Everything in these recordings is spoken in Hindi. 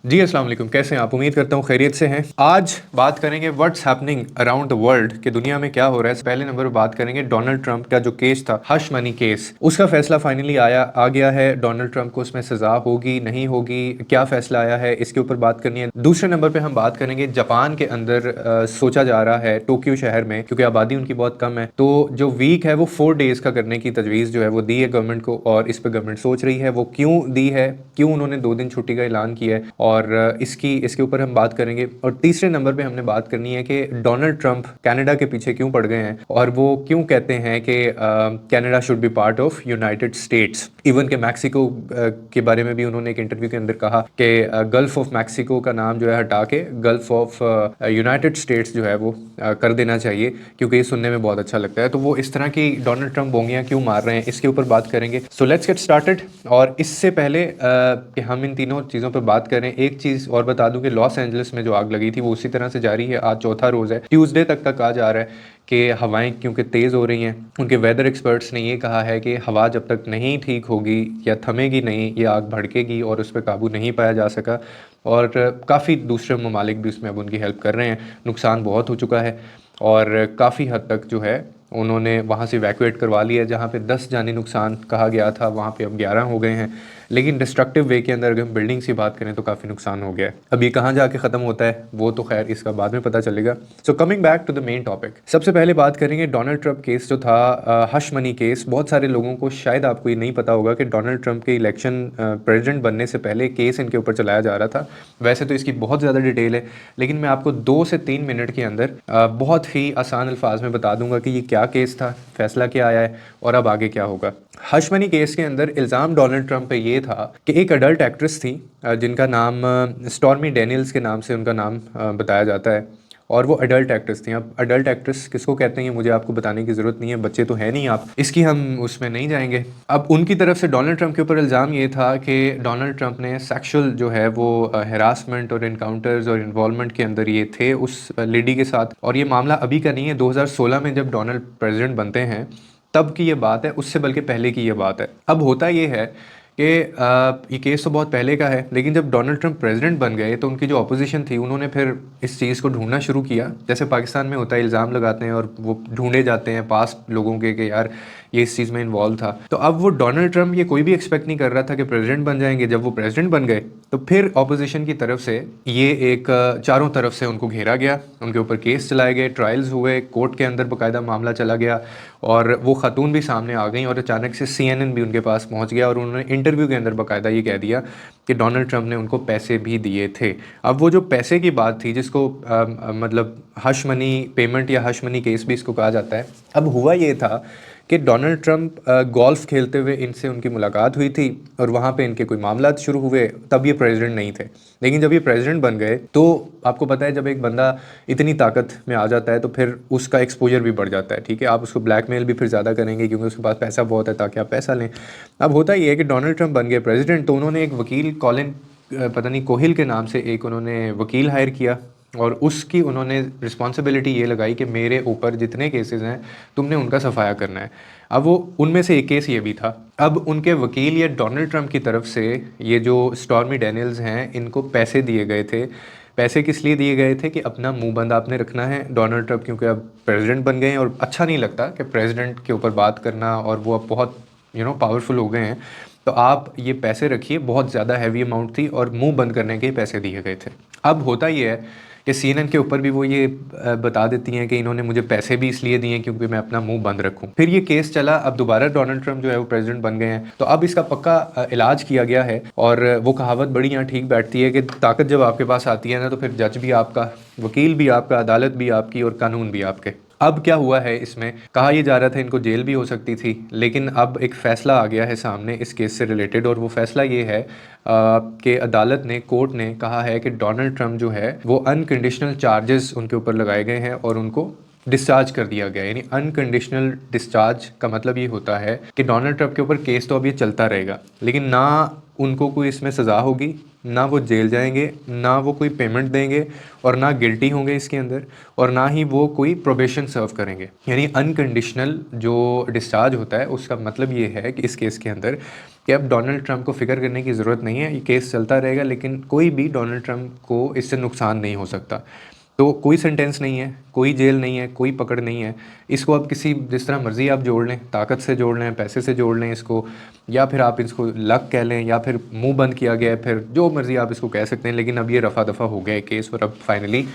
जी अस्सलाम वालेकुम, कैसे हैं आप? उम्मीद करता हूँ खैरियत से हैं। आज बात करेंगे what's happening around the world कि दुनिया में क्या हो रहा है। पहले नंबर पर बात करेंगे डोनाल्ड ट्रंप का जो केस था, हश मनी केस, उसका फैसला फाइनली आ गया है। डोनाल्ड ट्रंप को उसमें सजा होगी नहीं होगी, क्या फैसला आया है, इसके ऊपर बात करनी है। दूसरे नंबर पर हम बात करेंगे जापान के अंदर सोचा जा रहा है टोक्यो शहर में, क्योंकि आबादी उनकी बहुत कम है, तो जो वीक है वो 4 डेज का करने की तजवीज़ जो है वो दी है गवर्नमेंट को, और इस पर गवर्नमेंट सोच रही है वो क्यों दी है, क्यों उन्होंने 2 दिन छुट्टी का ऐलान किया है, और इसके ऊपर हम बात करेंगे। और तीसरे नंबर पे हमने बात करनी है कि डोनाल्ड ट्रंप कनाडा के पीछे क्यों पड़ गए हैं, और वो क्यों कहते हैं कि Canada should be part of United states. Even के मैक्सिको के बारे में भी उन्होंने एक इंटरव्यू के अंदर कहा कि गल्फ ऑफ मैक्सिको का नाम जो है हटा के गल्फ ऑफ यूनाइटेड स्टेट्स जो है वो कर देना चाहिए, क्योंकि ये सुनने में बहुत अच्छा लगता है। तो वो इस तरह की डोनाल्ड ट्रंप बोंगियां क्यों मार रहे हैं, इसके ऊपर बात करेंगे। So let's get started. और इससे पहले कि हम इन तीनों चीज़ों पर बात करें, एक चीज़ और बता दूं कि लॉस एंजलिस में जो आग लगी थी वो उसी तरह से जारी है। आज चौथा रोज़ है, ट्यूसडे तक का कहा जा रहा है कि हवाएं क्योंकि तेज़ हो रही हैं। उनके वेदर एक्सपर्ट्स ने ये कहा है कि हवा जब तक नहीं ठीक होगी या थमेगी नहीं, ये आग भड़केगी और उस पर काबू नहीं पाया जा सका। और काफ़ी दूसरे ममालिक भी उसमें अब उनकी हेल्प कर रहे हैं। नुकसान बहुत हो चुका है और काफ़ी हद तक जो है उन्होंने वहाँ से इवैक्यूएट करवा लिया। जहाँ पे 10 जानी नुकसान कहा गया था, वहाँ पे अब 11 हो गए हैं। लेकिन डिस्ट्रक्टिव वे के अंदर अगर हम बिल्डिंग्स की बात करें तो काफ़ी नुकसान हो गया है। अब ये कहाँ जाके ख़त्म होता है वो तो खैर इसका बाद में पता चलेगा। So coming back to the main topic, सबसे पहले बात करेंगे डोनाल्ड ट्रंप केस जो था, हश मनी केस। बहुत सारे लोगों को शायद आपको ये नहीं पता होगा कि डोनाल्ड ट्रंप के इलेक्शन प्रेसिडेंट बनने से पहले केस इनके ऊपर चलाया जा रहा था। वैसे तो इसकी बहुत ज़्यादा डिटेल है, लेकिन मैं आपको 2 से 3 मिनट के अंदर बहुत ही आसान अल्फाज में बता दूंगा कि ये क्या केस था, फैसला क्या आया है और अब आगे क्या होगा। हश मनी केस के अंदर इल्ज़ाम डोनाल्ड ट्रंप पे ये था कि एक अडल्ट एक्ट्रेस थी, जिनका नाम स्टॉर्मी डेनियल्स के नाम से उनका नाम बताया जाता है, और वो अडल्ट एक्ट्रेस थी। अब अडल्ट एक्ट्रेस किसको कहते हैं मुझे आपको बताने की ज़रूरत नहीं है, बच्चे तो है नहीं आप, इसकी हम उसमें नहीं जाएंगे। अब उनकी तरफ से डोनाल्ड ट्रंप के ऊपर इल्ज़ाम ये था कि डोनाल्ड ट्रंप ने सेक्सुअल जो है वो हरासमेंट और इनकाउंटर्स और इन्वॉल्वमेंट के अंदर ये थे उस लेडी के साथ। और ये मामला अभी का नहीं है, 2016 में जब डोनाल्ड प्रेसिडेंट बनते हैं तब की ये बात है, उससे बल्कि पहले की ये बात है। अब होता ये है कि ये केस तो बहुत पहले का है, लेकिन जब डोनाल्ड ट्रंप प्रेसिडेंट बन गए तो उनकी जो अपोजिशन थी उन्होंने फिर इस चीज़ को ढूंढना शुरू किया। जैसे पाकिस्तान में होता है, इल्ज़ाम लगाते हैं और वो ढूंढे जाते हैं पास्ट लोगों के कि यार ये इस चीज़ में इन्वॉल्व था। तो अब वो डोनाल्ड ट्रंप ये कोई भी एक्सपेक्ट नहीं कर रहा था कि प्रेसिडेंट बन जाएंगे। जब वो प्रेसिडेंट बन गए तो फिर अपोजिशन की तरफ से ये एक चारों तरफ से उनको घेरा गया, उनके ऊपर केस चलाए गए, ट्रायल्स हुए, कोर्ट के अंदर बाकायदा मामला चला गया, और वो खातून भी सामने आ गई, और अचानक से CNN भी उनके पास पहुंच गया और उन्होंने इंटरव्यू के अंदर बाकायदा ये कह दिया कि डोनाल्ड ट्रंप ने उनको पैसे भी दिए थे। अब वो जो पैसे की बात थी, जिसको मतलब हश मनी पेमेंट या हश मनी केस भी इसको कहा जाता है। अब हुआ ये था कि डोनाल्ड ट्रंप गोल्फ खेलते हुए इनसे उनकी मुलाकात हुई थी और वहाँ पे इनके कोई मामला शुरू हुए। तब ये प्रेसिडेंट नहीं थे, लेकिन जब ये प्रेसिडेंट बन गए तो आपको पता है जब एक बंदा इतनी ताकत में आ जाता है तो फिर उसका एक्सपोजर भी बढ़ जाता है। ठीक है, आप उसको ब्लैकमेल भी फिर ज़्यादा करेंगे क्योंकि उसके पास पैसा बहुत है ताकि आप पैसा लें। अब होता ये है कि डोनाल्ड ट्रंप बन गए प्रेसिडेंट, तो उन्होंने एक वकील कॉलिन पता नहीं कोहिल के नाम से एक उन्होंने वकील हायर किया, और उसकी उन्होंने रिस्पॉन्सिबिलिटी ये लगाई कि मेरे ऊपर जितने केसेस हैं तुमने उनका सफाया करना है। अब वो उनमें से एक केस ये भी था। अब उनके वकील या डोनाल्ड ट्रंप की तरफ से ये जो स्टॉर्मी डैनियल्स हैं इनको पैसे दिए गए थे। पैसे किस लिए दिए गए थे कि अपना मुंह बंद आपने रखना है। डोनाल्ड ट्रंप क्योंकि अब प्रेसिडेंट बन गए हैं और अच्छा नहीं लगता कि प्रेसिडेंट के ऊपर बात करना, और वो अब बहुत पावरफुल हो गए हैं, तो आप ये पैसे रखिए। बहुत ज़्यादा हैवी अमाउंट थी और मुंह बंद करने के पैसे दिए गए थे। अब होता ये है कि CNN के ऊपर भी वो ये बता देती हैं कि इन्होंने मुझे पैसे भी इसलिए दिए क्योंकि मैं अपना मुंह बंद रखूं। फिर ये केस चला, अब दोबारा डोनाल्ड ट्रंप जो है वो प्रेसिडेंट बन गए हैं, तो अब इसका पक्का इलाज किया गया है। और वो कहावत बड़ी यहाँ ठीक बैठती है कि ताकत जब आपके पास आती है ना, तो फिर जज भी आपका, वकील भी आपका, अदालत भी आपकी और कानून भी आपके। अब क्या हुआ है, इसमें कहा यह जा रहा था इनको जेल भी हो सकती थी, लेकिन अब एक फ़ैसला आ गया है सामने इस केस से रिलेटेड, और वो फ़ैसला ये है कि अदालत ने, कोर्ट ने कहा है कि डोनाल्ड ट्रंप जो है वो अनकंडीशनल चार्जेस उनके ऊपर लगाए गए हैं और उनको डिस्चार्ज कर दिया गया। यानी अनकंडीशनल डिस्चार्ज का मतलब ये होता है कि डोनाल्ड ट्रंप के ऊपर केस तो अब ये चलता रहेगा, लेकिन ना उनको कोई इसमें सज़ा होगी, ना वो जेल जाएंगे, ना वो कोई पेमेंट देंगे, और ना गिल्टी होंगे इसके अंदर, और ना ही वो कोई प्रोबेशन सर्व करेंगे। यानी अनकंडीशनल जो डिस्चार्ज होता है उसका मतलब ये है कि इस केस के अंदर कि अब डोनाल्ड ट्रंप को फिक्र करने की ज़रूरत नहीं है, ये केस चलता रहेगा, लेकिन कोई भी डोनाल्ड ट्रंप को इससे नुकसान नहीं हो सकता। तो कोई सेंटेंस नहीं है, कोई जेल नहीं है, कोई पकड़ नहीं है। इसको अब किसी जिस तरह मर्ज़ी आप जोड़ लें, ताकत से जोड़ लें, पैसे से जोड़ लें इसको, या फिर आप इसको लक कह लें, या फिर मुंह बंद किया गया है, फिर जो मर्ज़ी आप इसको कह सकते हैं। लेकिन अब ये रफा दफ़ा हो गया है केस, और अब फाइनली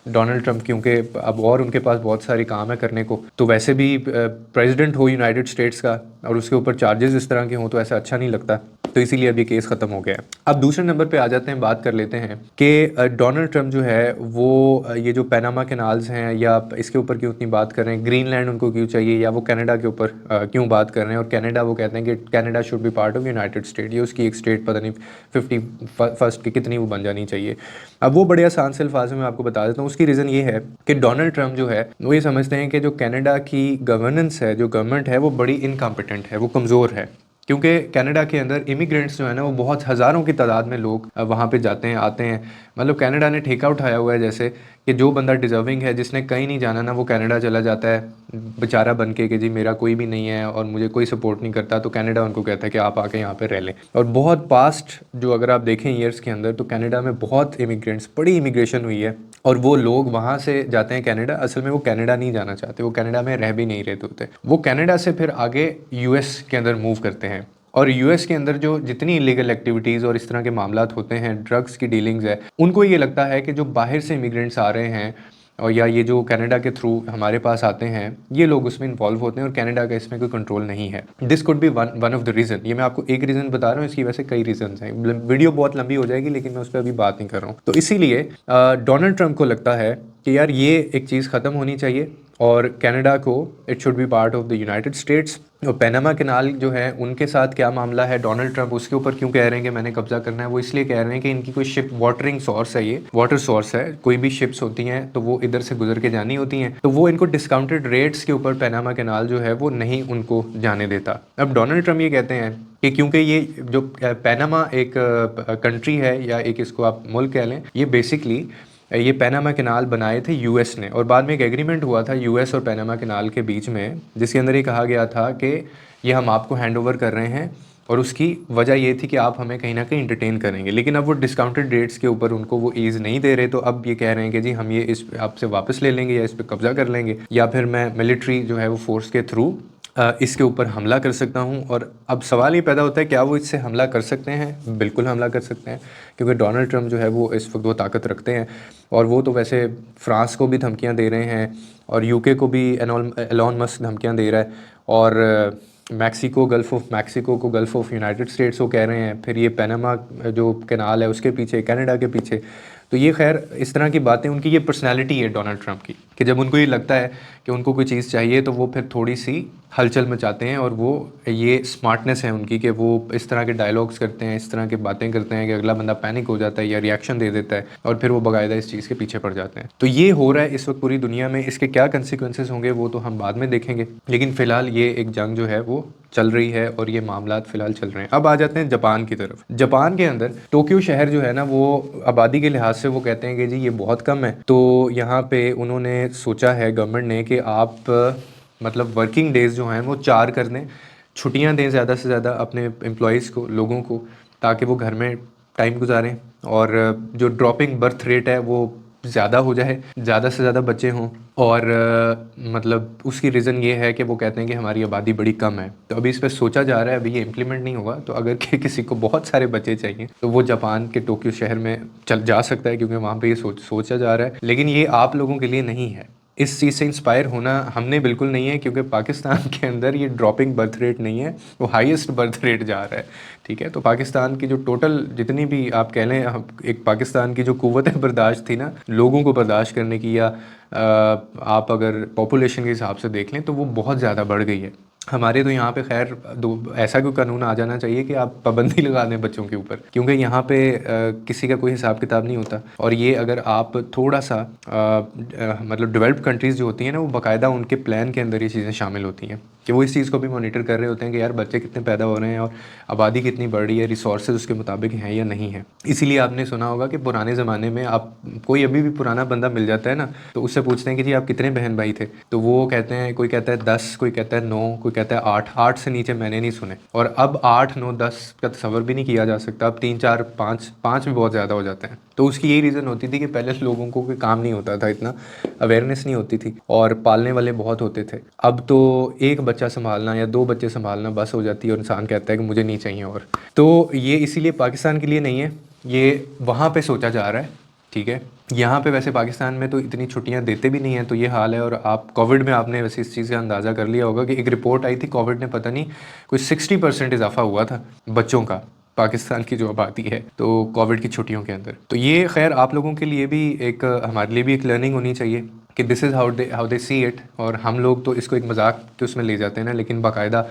डोनाल्ड ट्रंप, क्योंकि अब और उनके पास बहुत सारी काम है करने को, तो वैसे भी प्रेसिडेंट हो यूनाइटेड स्टेट्स का और उसके ऊपर चार्जेस इस तरह के हों तो ऐसा अच्छा नहीं लगता, तो इसीलिए अब ये केस ख़त्म हो गया है। अब दूसरे नंबर पे आ जाते हैं, बात कर लेते हैं कि डोनाल्ड ट्रंप जो है वो ये जो पैनामा कैनाल्स हैं या इसके ऊपर क्यों इतनी बात कर रहे हैं, ग्रीनलैंड उनको क्यों चाहिए, या वो कनाडा के ऊपर क्यों बात कर रहे हैं, और कनाडा वो कहते हैं कि Canada should be part of United state, ये उसकी एक स्टेट पता नहीं 51st की कितनी वो बन जानी चाहिए। अब वो बड़े आसान से अल्फाज में आपको बता देता हूँ। उसकी रीज़न ये है कि डोनाल्ड ट्रंप जो है वो ये समझते हैं कि जो कनाडा की गवर्नेंस है, जो गवर्नमेंट है, वो बड़ी इनकम्पिटेंट है, वो कमज़ोर है। क्योंकि कनाडा के अंदर इमिग्रेंट्स जो है ना, वो बहुत हज़ारों की तादाद में लोग वहाँ पे जाते हैं, आते हैं। मतलब कनाडा ने ठेका उठाया हुआ है, जैसे कि जो बंदा डिज़र्विंग है, जिसने कहीं नहीं जाना ना, वो कनाडा चला जाता है बेचारा बन के कि जी मेरा कोई भी नहीं है और मुझे कोई सपोर्ट नहीं करता, तो कनाडा उनको कहता है कि आप आके यहाँ पे रह लें। और बहुत पास्ट जो अगर आप देखें ईयर्स के अंदर, तो कनाडा में बहुत इमिग्रेंट्स, बड़ी इमिग्रेशन हुई है, और वो लोग वहाँ से जाते हैं कनाडा। असल में वो कनाडा नहीं जाना चाहते, वो कनाडा में रह भी नहीं रहे होते, वो कनाडा से फिर आगे यूएस के अंदर मूव करते हैं। और यूएस के अंदर जो जितनी इलीगल एक्टिविटीज़ और इस तरह के मामलात होते हैं, ड्रग्स की डीलिंग्स है, उनको ये लगता है कि जो बाहर से इमिग्रेंट्स आ रहे हैं और या ये जो कनाडा के थ्रू हमारे पास आते हैं, ये लोग उसमें इन्वॉल्व होते हैं और कनाडा का इसमें कोई कंट्रोल नहीं है। This could be one of the reason. ये मैं आपको एक रीज़न बता रहा हूँ, इसकी वैसे कई रीजंस हैं। वीडियो बहुत लंबी हो जाएगी, लेकिन मैं उस पर अभी बात नहीं कर रहा हूँ। तो इसीलिए डोनाल्ड ट्रंप को लगता है कि यार ये एक चीज़ ख़त्म होनी चाहिए, और कनाडा को it should be part of the United states. और पैनामा कैनाल जो है, उनके साथ क्या मामला है, डोनाल्ड ट्रंप उसके ऊपर क्यों कह रहे हैं कि मैंने कब्जा करना है? वो इसलिए कह रहे हैं कि इनकी कोई शिप वाटरिंग सोर्स है, ये वाटर सोर्स है, कोई भी शिप्स होती हैं तो वो इधर से गुजर के जानी होती हैं, तो वो इनको डिस्काउंटेड रेट्स के ऊपर पैनामा कैनाल जो है वो नहीं उनको जाने देता। अब डोनाल्ड ट्रंप ये कहते हैं कि क्योंकि ये जो पैनामा एक कंट्री है, या एक इसको आप मुल्क कह लें, ये बेसिकली ये पैनामा कैनाल बनाए थे यूएस ने, और बाद में एक एग्रीमेंट हुआ था यूएस और पैनामा कैनाल के बीच में, जिसके अंदर ये कहा गया था कि ये हम आपको हैंड ओवर कर रहे हैं, और उसकी वजह ये थी कि आप हमें कहीं ना कहीं इंटरटेन करेंगे। लेकिन अब वो डिस्काउंटेड रेट्स के ऊपर उनको वो ईज़ नहीं दे रहे, तो अब ये कह रहे हैं कि जी हम ये इस आपसे वापस ले लेंगे, या इस पर कब्ज़ा कर लेंगे, या फिर मैं मिलिट्री जो है वो फोर्स के थ्रू इसके ऊपर हमला कर सकता हूं। और अब सवाल ये पैदा होता है, क्या वो इससे हमला कर सकते हैं? बिल्कुल हमला कर सकते हैं, क्योंकि डोनाल्ड ट्रंप जो है वो इस वक्त वो ताकत रखते हैं, और वो तो वैसे फ्रांस को भी धमकियां दे रहे हैं, और यूके को भी एलॉन मस्क धमकियां दे रहा है, और मैक्सिको, गल्फ़ ऑफ मैक्सिको को गल्फ़ ऑफ यूनाइटेड स्टेट्स को कह रहे हैं। फिर ये पैनामा जो कैनाल है उसके पीछे, कनाडा के पीछे। तो ये खैर इस तरह की बातें, उनकी ये पर्सनैलिटी है डोनाल्ड ट्रंप की, कि जब उनको ये लगता है कि उनको कोई चीज़ चाहिए तो वो फिर थोड़ी सी हलचल मचाते हैं, और वो ये स्मार्टनेस है उनकी कि वो इस तरह के डायलॉग्स करते हैं, इस तरह की बातें करते हैं कि अगला बंदा पैनिक हो जाता है या रिएक्शन दे देता है, और फिर वो बाकायदा इस चीज़ के पीछे पड़ जाते हैं। तो ये हो रहा है इस वक्त पूरी दुनिया में। इसके क्या कंसिक्वेंसेस होंगे वो तो हम बाद में देखेंगे, लेकिन फ़िलहाल ये एक जंग जो है वो चल रही है, और ये मामलात फ़िलहाल चल रहे हैं। अब आ जाते हैं जापान की तरफ। जापान के अंदर टोक्यो शहर जो है ना, वो आबादी के लिहाज से वो कहते हैं कि जी ये बहुत कम है, तो यहाँ पे उन्होंने सोचा है गवर्नमेंट ने कि आप मतलब वर्किंग डेज़ जो हैं वो 4 कर दें, छुट्टियाँ दें ज़्यादा से ज़्यादा अपने एम्प्लॉयज़ को, लोगों को, ताकि वो घर में टाइम गुजारें, और जो ड्रॉपिंग बर्थ रेट है वो ज़्यादा हो जाए, ज़्यादा से ज़्यादा बच्चे हों। और मतलब उसकी रीज़न ये है कि वो कहते हैं कि हमारी आबादी बड़ी कम है। तो अभी इस पर सोचा जा रहा है, अभी ये इम्प्लीमेंट नहीं हुआ, तो अगर किसी को बहुत सारे बच्चे चाहिए तो वो जापान के टोक्यो शहर में चल जा सकता है, क्योंकि वहाँ पे ये सोचा जा रहा है। लेकिन ये आप लोगों के लिए नहीं है। इस चीज़ से इंस्पायर होना हमने बिल्कुल नहीं है, क्योंकि पाकिस्तान के अंदर ये ड्रॉपिंग बर्थ रेट नहीं है, वो हाईएस्ट बर्थ रेट जा रहा है। ठीक है, तो पाकिस्तान की जो टोटल जितनी भी आप कह लें, एक पाकिस्तान की जो कुव्वत बर्दाश्त थी ना लोगों को बर्दाश्त करने की, या आप अगर पॉपुलेशन के हिसाब से देख लें तो वो बहुत ज़्यादा बढ़ गई है। हमारे तो यहाँ पे खैर ऐसा कोई कानून आ जाना चाहिए कि आप पाबंदी लगा दें बच्चों के ऊपर, क्योंकि यहाँ पे किसी का कोई हिसाब किताब नहीं होता। और ये अगर आप थोड़ा सा मतलब डेवलप्ड कंट्रीज़ जो होती हैं ना, वो बाकायदा उनके प्लान के अंदर ये चीज़ें शामिल होती हैं, कि वो इस चीज़ को भी मॉनिटर कर रहे होते हैं कि यार बच्चे कितने पैदा हो रहे हैं और आबादी कितनी बढ़ रही है, रिसोर्सेज उसके मुताबिक हैं या नहीं है। इसीलिए आपने सुना होगा कि पुराने ज़माने में आप कोई अभी भी पुराना बंदा मिल जाता है ना, तो उससे पूछते हैं कि जी आप कितने बहन भाई थे, तो वो कहते हैं, कोई कहता है 10, कोई कहता है 9, कोई कहता है 8, 8 से नीचे मैंने नहीं सुने। और अब 8, 9, 10 का तस्वर भी नहीं किया जा सकता। अब 3, 4, 5, 5 भी बहुत ज़्यादा हो जाते हैं। तो उसकी यही रीज़न होती थी कि पहले लोगों को कोई काम नहीं होता था, इतना अवेयरनेस नहीं होती थी और पालने वाले बहुत होते थे। अब तो एक बच्चा संभालना या 2 बच्चे संभालना बस हो जाती है और इंसान कहता है कि मुझे नहीं चाहिए और। तो ये इसीलिए पाकिस्तान के लिए नहीं है, ये वहाँ पे सोचा जा रहा है, ठीक है। यहाँ पे वैसे पाकिस्तान में तो इतनी छुट्टियाँ देते भी नहीं हैं, तो ये हाल है। और आप कोविड में आपने वैसे इस चीज़ का अंदाज़ा कर लिया होगा कि एक रिपोर्ट आई थी कोविड ने पता नहीं कोई 60% इजाफा हुआ था बच्चों का, पाकिस्तान की जो आबादी है, तो कोविड की छुट्टियों के अंदर। तो ये खैर आप लोगों के लिए भी एक, हमारे लिए भी एक लर्निंग होनी चाहिए कि this is how they see it. और हम लोग तो इसको एक मजाक के उसमें ले जाते हैं ना, लेकिन बाकायदा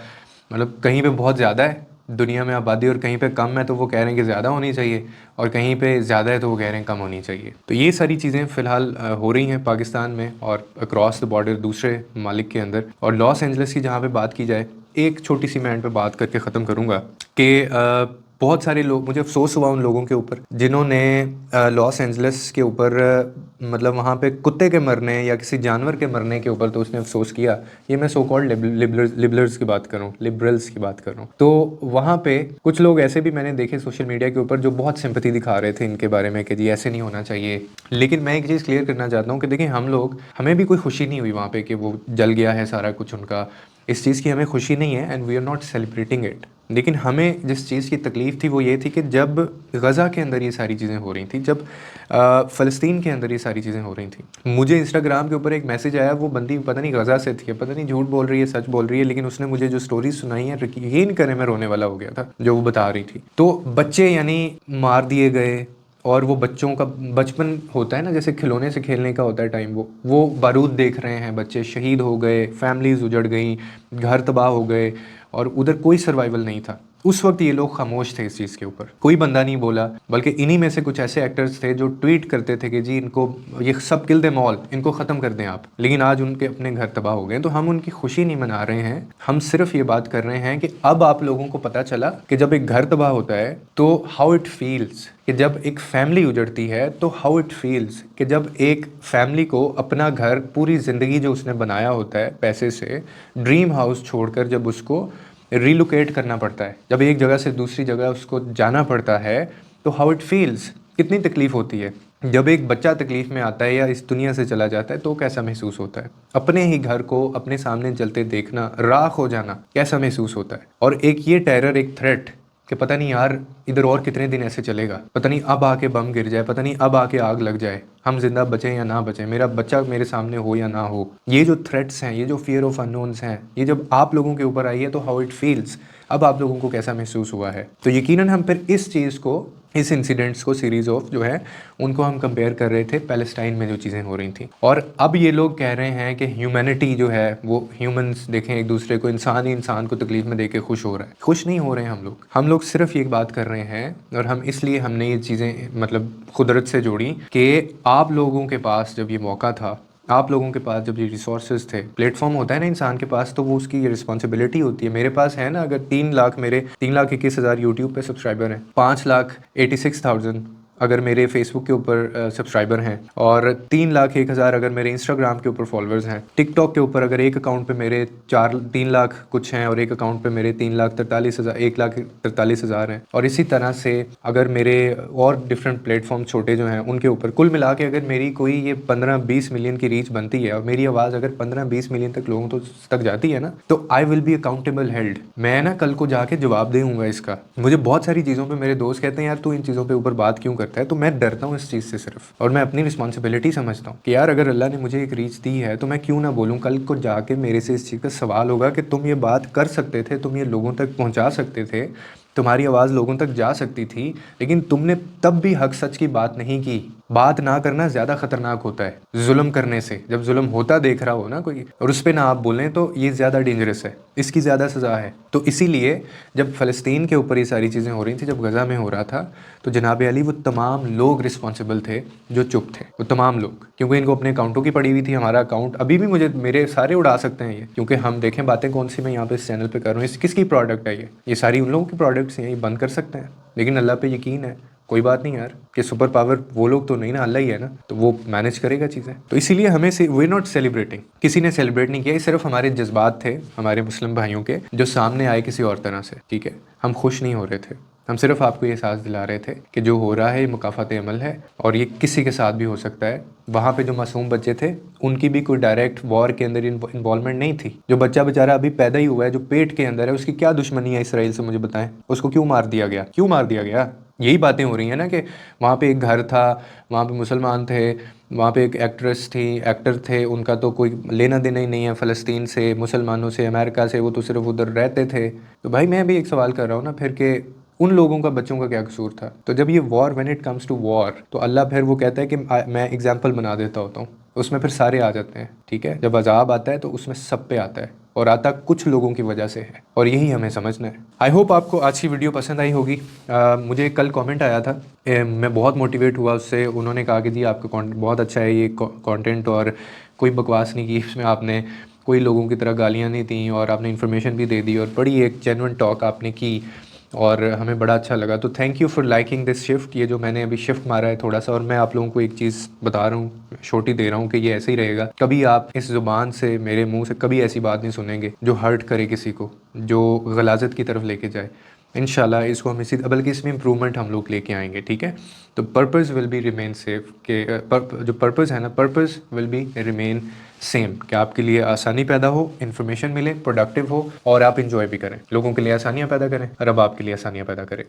मतलब कहीं पे बहुत ज़्यादा है दुनिया में आबादी और कहीं पे कम है तो वो कह रहे हैं कि ज़्यादा होनी चाहिए, और कहीं पे ज़्यादा है तो वो कह रहे हैं कम होनी चाहिए। तो ये सारी चीज़ें फ़िलहाल हो रही हैं पाकिस्तान में और अक्रॉस द बॉर्डर दूसरे ममालिक के अंदर। और लॉस एंजल्स की जहाँ पे बात की जाए, एक छोटी सी मैं एंड पे बात करके ख़त्म करूँगा कि बहुत सारे लोग, मुझे अफसोस हुआ उन लोगों के ऊपर जिन्होंने लॉस एंजल्स के ऊपर मतलब वहाँ पे कुत्ते के मरने या किसी जानवर के मरने के ऊपर तो उसने अफसोस किया। ये मैं सो कॉल्ड लिबरल्स की बात कर रहा हूँ, लिबरल्स की बात कर रहा हूँ। तो वहाँ पे कुछ लोग ऐसे भी मैंने देखे सोशल मीडिया के ऊपर जो बहुत सिंपैथी दिखा रहे थे इनके बारे में कि जी ऐसे नहीं होना चाहिए। लेकिन मैं एक चीज़ क्लियर करना चाहता हूँ कि देखिए हमें भी कोई खुशी नहीं हुई वहाँ पे कि वो जल गया है सारा कुछ उनका, इस चीज़ की हमें खुशी नहीं है and we are not celebrating it. लेकिन हमें जिस चीज़ की तकलीफ़ थी वो ये थी कि जब गज़ा के अंदर ये सारी चीज़ें हो रही थी, जब फ़लस्तीन के अंदर ये सारी चीज़ें हो रही थी, मुझे इंस्टाग्राम के ऊपर एक मैसेज आया, वो बंदी पता नहीं गज़ा से थी, पता नहीं झूठ बोल रही है सच बोल रही है, लेकिन उसने मुझे जो स्टोरी सुनाई है यकीन करें मैं रोने वाला हो गया था जो वो बता रही थी। तो बच्चे यानी मार दिए गए, और वो बच्चों का बचपन होता है ना, जैसे खिलौने से खेलने का होता है टाइम, वो बारूद देख रहे हैं, बच्चे शहीद हो गए, फैमिलीज उजड़ गई, घर तबाह हो गए और उधर कोई सर्वाइवल नहीं था। उस वक्त ये लोग खामोश थे इस चीज़ के ऊपर, कोई बंदा नहीं बोला, बल्कि इन्हीं में से कुछ ऐसे एक्टर्स थे जो ट्वीट करते थे कि जी इनको ये सब किल दे मॉल, इनको ख़त्म कर दें आप। लेकिन आज उनके अपने घर तबाह हो गए। तो हम उनकी खुशी नहीं मना रहे हैं, हम सिर्फ ये बात कर रहे हैं कि अब आप लोगों को पता चला कि जब एक घर तबाह होता है तो हाउ इट फील्स, कि जब एक फैमिली उजड़ती है तो हाउ इट फील्स, कि जब एक फैमिली को अपना घर, पूरी ज़िंदगी जो उसने बनाया होता है पैसे से, ड्रीम हाउस छोड़कर जब उसको रिलोकेट करना पड़ता है, जब एक जगह से दूसरी जगह उसको जाना पड़ता है, तो हाउ इट फील्स, कितनी तकलीफ़ होती है। जब एक बच्चा तकलीफ़ में आता है या इस दुनिया से चला जाता है तो कैसा महसूस होता है, अपने ही घर को अपने सामने जलते देखना, राख हो जाना, कैसा महसूस होता है। और एक ये टेरर, एक थ्रेट कि पता नहीं यार इधर और कितने दिन ऐसे चलेगा, पता नहीं अब आके बम गिर जाए, पता नहीं अब आके आग लग जाए, हम जिंदा बचें या ना बचें, मेरा बच्चा मेरे सामने हो या ना हो। ये जो थ्रेट्स हैं, ये जो फियर ऑफ अननोन्स हैं, ये जब आप लोगों के ऊपर आई है तो हाउ इट फील्स, अब आप लोगों को कैसा महसूस हुआ है। तो यकीनन हम फिर इस चीज़ को, इस इंसिडेंट्स को, सीरीज़ ऑफ जो है उनको हम कंपेयर कर रहे थे पैलेस्टाइन में जो चीज़ें हो रही थी। और अब ये लोग कह रहे हैं कि ह्यूमैनिटी जो है वो, ह्यूमंस देखें एक दूसरे को, इंसान ही इंसान को तकलीफ में देके खुश हो रहा है। खुश नहीं हो रहे हैं हम लोग सिर्फ ये बात कर रहे हैं, और हम इसलिए हमने ये चीज़ें मतलब कुदरत से जोड़ी कि आप लोगों के पास जब ये मौका था, आप लोगों के पास जब ये रिसोर्सेज थे, प्लेटफॉर्म होता है ना इंसान के पास, तो वो उसकी ये रिस्पॉन्सिबिलिटी होती है। मेरे पास है ना, अगर 3 लाख, मेरे 3,21,000 यूट्यूब पे सब्सक्राइबर हैं, 5,86,000 अगर मेरे फेसबुक के ऊपर सब्सक्राइबर हैं, और 3,01,000 अगर मेरे इंस्टाग्राम के ऊपर फॉलोअर्स हैं, टिकटॉक के ऊपर अगर एक अकाउंट पे मेरे 3 लाख कुछ हैं और एक अकाउंट पे मेरे 1,43,000 हैं, और इसी तरह से अगर मेरे और डिफरेंट प्लेटफॉर्म छोटे जो हैं उनके ऊपर कुल मिला के अगर मेरी कोई ये 15-20 मिलियन की रीच बनती है, और मेरी आवाज़ अगर 15-20 मिलियन तक लोगों तो तक जाती है ना, तो I will be accountable held. मैं ना कल को जाके जवाब दूंगा इसका। मुझे बहुत सारी चीज़ों पे मेरे दोस्त कहते हैं यार तू इन चीज़ों पे ऊपर बात क्यों करता है, तो मैं डरता हूँ इस चीज़ से सिर्फ, और मैं अपनी रिस्पॉन्सिबिलिटी समझता हूँ कि यार अगर अल्लाह ने मुझे एक रीच दी है तो मैं क्यों ना बोलूँ। कल को जाके मेरे से इस चीज़ का सवाल होगा कि तुम ये बात कर सकते थे, तुम ये लोगों तक पहुँचा सकते थे, तुम्हारी आवाज़ लोगों तक जा सकती थी, लेकिन तुमने तब भी हक सच की बात नहीं की। बात ना करना ज़्यादा ख़तरनाक होता है जुल्म करने से। जब जुल्म होता देख रहा हो ना कोई, और उस पर ना आप बोलें, तो ये ज़्यादा डेंजरस है, इसकी ज़्यादा सज़ा है। तो इसीलिए जब फ़लस्तीन के ऊपर ये सारी चीज़ें हो रही थी, जब गज़ा में हो रहा था, तो जनाब अली वो तमाम लोग रिस्पॉन्सिबल थे जो चुप थे, वो तमाम लोग, क्योंकि इनको अपने अकाउंटों की पड़ी हुई थी। हमारा अकाउंट अभी भी मुझे, मेरे सारे उड़ा सकते हैं ये, क्योंकि हम देखें बातें कौन सी मैं यहाँ पे इस चैनल पे कर रहा हूँ, किसकी प्रोडक्ट है ये सारी उन लोगों की प्रोडक्ट्स हैं, ये बंद कर सकते हैं, लेकिन अल्लाह पे यकीन है कोई बात नहीं यार, कि सुपर पावर वो लोग तो नहीं ना, अल्लाह ही है ना, तो वो मैनेज करेगा चीज़ें। तो इसीलिए हमें से वी नॉट सेलिब्रेटिंग, किसी ने सेलिब्रेट नहीं किया, ये सिर्फ हमारे जज्बात थे हमारे मुस्लिम भाइयों के जो सामने आए किसी और तरह से, ठीक है। हम खुश नहीं हो रहे थे, हम सिर्फ आपको ये एहसास दिला रहे थे कि जो हो रहा है ये मुकाफ़ात अमल है और ये किसी के साथ भी हो सकता है। वहाँ पे जो मासूम बच्चे थे उनकी भी कोई डायरेक्ट वॉर के अंदर इन्वॉल्वमेंट नहीं थी। जो बच्चा बेचारा अभी पैदा ही हुआ है, जो पेट के अंदर है, उसकी क्या दुश्मनी है इसराइल से, मुझे बताएं। उसको क्यों मार दिया गया, क्यों मार दिया गया? यही बातें हो रही हैं ना कि वहाँ पे एक घर था, वहाँ पे मुसलमान थे, वहाँ पे एक एक्ट्रेस थी, एक्टर थे, उनका तो कोई लेना देना ही नहीं है फ़लस्तीन से, मुसलमानों से, अमेरिका से, वो तो सिर्फ उधर रहते थे। तो भाई मैं भी एक सवाल कर रहा हूँ ना फिर कि उन लोगों का बच्चों का क्या कसूर था? तो जब ये war, when it comes to war, तो अल्लाह फिर वो कहता है कि मैं एग्जाम्पल बना देता होता हूँ, उसमें फिर सारे आ जाते हैं, ठीक है। जब अजाब आता है तो उसमें सब पे आता है, और आता कुछ लोगों की वजह से है, और यही हमें समझना है। आई होप आपको आज की वीडियो पसंद आई होगी। मुझे कल कमेंट आया था, मैं बहुत मोटिवेट हुआ उससे। उन्होंने कहा कि जी आपका कंटेंट बहुत अच्छा है, ये कंटेंट, और कोई बकवास नहीं की इसमें, आपने कोई लोगों की तरह गालियाँ नहीं दी, और आपने इन्फॉर्मेशन भी दे दी, और बड़ी एक जेन्युइन टॉक आपने की, और हमें बड़ा अच्छा लगा। तो thank you for liking this shift. ये जो मैंने अभी शिफ्ट मारा है थोड़ा सा, और मैं आप लोगों को एक चीज़ बता रहा हूँ, छोटी दे रहा हूँ कि ये ऐसे ही रहेगा। कभी आप इस ज़ुबान से, मेरे मुंह से कभी ऐसी बात नहीं सुनेंगे जो हर्ट करे किसी को, जो गलाजत की तरफ लेके जाए। इंशाल्लाह इसको हम इसी, बल्कि इसमें इम्प्रूवमेंट हम लोग लेके आएंगे, ठीक है। तो purpose will be remain safe, के जो पर्पज़ है ना, purpose will be remain same, कि आपके लिए आसानी पैदा हो, इन्फॉर्मेशन मिले, प्रोडक्टिव हो, और आप इंजॉय भी करें। लोगों के लिए आसानियाँ पैदा करें, और अब आपके लिए आसानियाँ पैदा करें।